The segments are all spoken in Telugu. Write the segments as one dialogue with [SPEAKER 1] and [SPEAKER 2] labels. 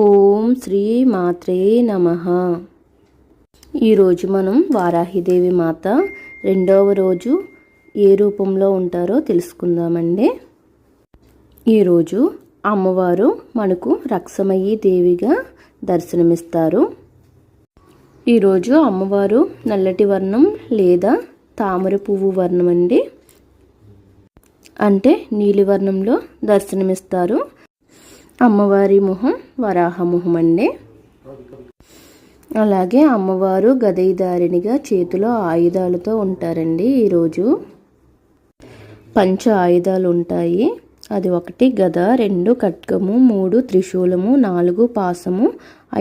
[SPEAKER 1] ఓం శ్రీ మాత్రే నమః. ఈరోజు మనం వారాహిదేవి మాత రెండవ రోజు ఏ రూపంలో ఉంటారో తెలుసుకుందామండి. ఈరోజు అమ్మవారు మనకు రక్షమయ్యి దేవిగా దర్శనమిస్తారు. ఈరోజు అమ్మవారు నల్లటి వర్ణం లేదా తామర పువ్వు వర్ణం అండి, అంటే నీలివర్ణంలో దర్శనమిస్తారు. అమ్మవారి మొహం వరాహ మొహం అండి. అలాగే అమ్మవారు గదైదారినిగా చేతిలో ఆయుధాలతో ఉంటారండి. ఈరోజు పంచ ఆయుధాలు ఉంటాయి. అది 1 గద, 2 ఖడ్గము, 3 త్రిశూలము, 4 పాసము,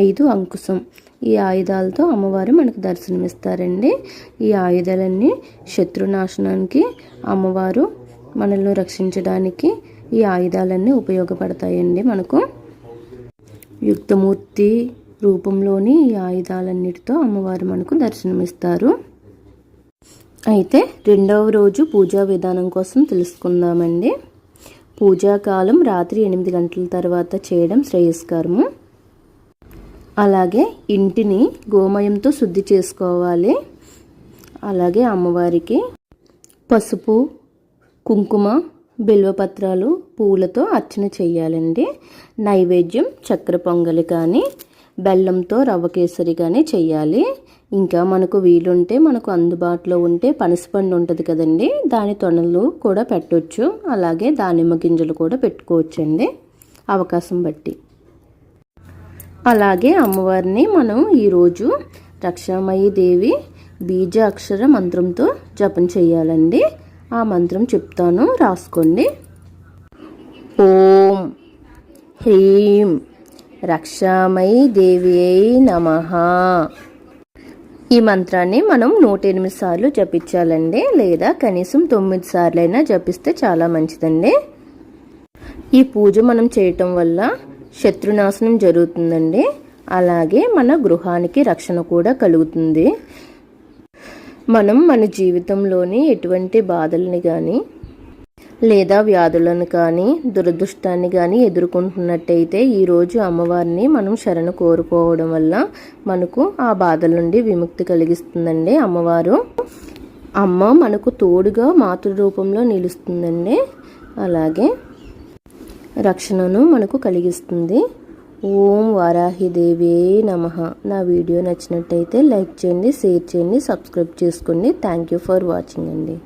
[SPEAKER 1] 5 అంకుశం. ఈ ఆయుధాలతో అమ్మవారు మనకు దర్శనమిస్తారండి. ఈ ఆయుధాలన్నీ శత్రునాశనానికి, అమ్మవారు మనల్ని రక్షించడానికి ఈ ఆయుధాలన్నీ ఉపయోగపడతాయండి. మనకు యుక్తమూర్తి రూపంలోని ఈ ఆయుధాలన్నిటితో అమ్మవారు మనకు దర్శనమిస్తారు. అయితే రెండవ రోజు పూజా విధానం కోసం తెలుసుకుందామండి. పూజాకాలం రాత్రి 8 గంటల తర్వాత చేయడం శ్రేయస్కరము. అలాగే ఇంటిని గోమయంతో శుద్ధి చేసుకోవాలి. అలాగే అమ్మవారికి పసుపు, కుంకుమ, బిల్వపత్రాలు, పూలతో అర్చన చేయాలండి. నైవేద్యం చక్కెర పొంగలి కానీ, బెల్లంతో రవ్వ కేసరి కానీ చేయాలి. ఇంకా మనకు వీలుంటే, మనకు అందుబాటులో ఉంటే పనసపండు ఉంటుంది కదండి, దాని తొనలు కూడా పెట్టవచ్చు. అలాగే దానిమ్మ గింజలు కూడా పెట్టుకోవచ్చండి, అవకాశం బట్టి. అలాగే అమ్మవారిని మనం ఈరోజు రక్షామయీ దేవి బీజ అక్షర మంత్రంతో జపం చేయాలండి. ఆ మంత్రం చెప్తాను, రాసుకోండి. ఓం హ్రీం రక్షామయీ దేవ్యై నమః. ఈ మంత్రాన్ని మనం 108 సార్లు జపించాలండి, లేదా కనీసం 9 సార్లైనా జపిస్తే చాలా మంచిదండి. ఈ పూజ మనం చేయటం వల్ల శత్రునాశనం జరుగుతుందండి. అలాగే మన గృహానికి రక్షణ కూడా కలుగుతుంది. మనం మన జీవితంలోని ఎటువంటి బాధల్ని కానీ, లేదా వ్యాధులను కానీ, దురదృష్టాన్ని కానీ ఎదుర్కొంటున్నట్టయితే ఈరోజు అమ్మవారిని మనం శరణు కోరుకోవడం వల్ల మనకు ఆ బాధల నుండి విముక్తి కలిగిస్తుందండి. అమ్మ మనకు తోడుగా మాతృ రూపంలో నిలుస్తుందండి. అలాగే రక్షణను మనకు కలిగిస్తుంది. ఓం వారాహిదేవి నమః. నా వీడియో నచ్చినట్టయితే లైక్ చేయండి, షేర్ చేయండి, సబ్స్క్రైబ్ చేసుకోండి. థ్యాంక్ యూ ఫర్ వాచింగ్ అండి.